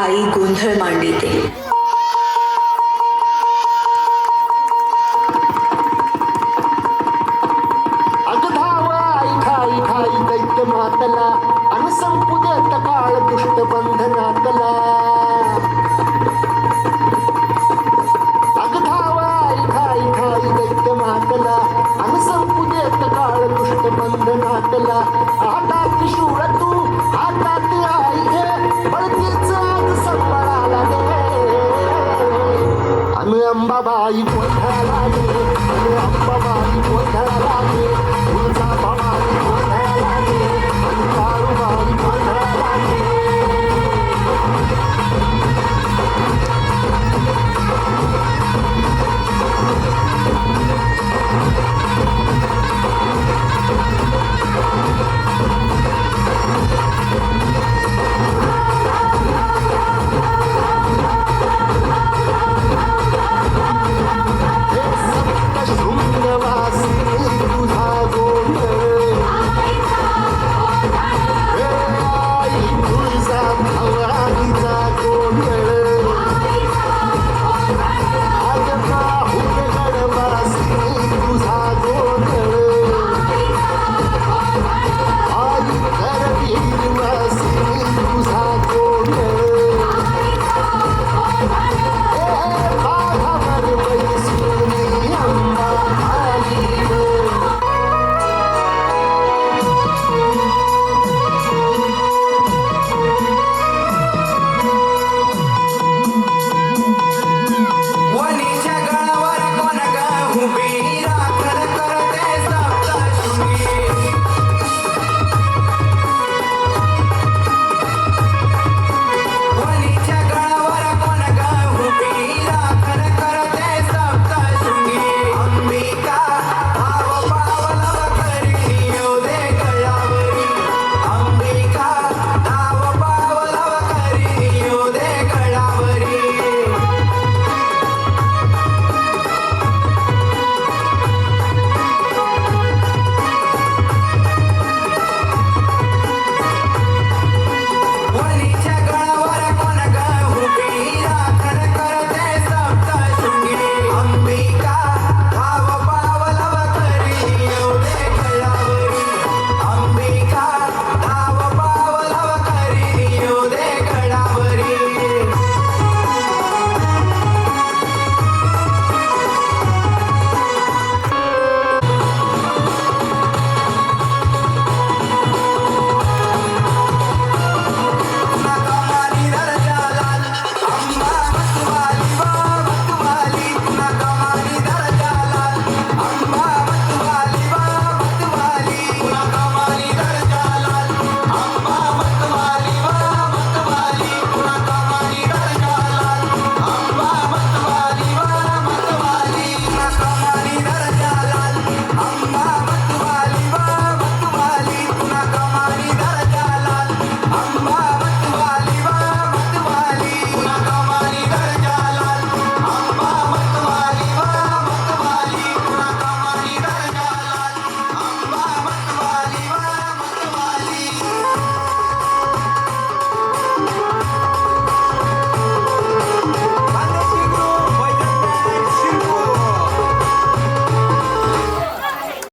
आई गोंधळ मांडिते. अगधाव आई ठाई ठाई दैत्य मातला अन संपू देत काळ दुष्ट बंधनातला. अगधाव आई ठाई ठाई दैत्य मातला अन संपू देत काळ दुष्ट बंधनातला. हातात शूळ तू हातात आई घे बळतीच आज संबळाला दे. अन अंबाबाई गोंधळाला दे, अन अंबाबाई गोंधळाला दे.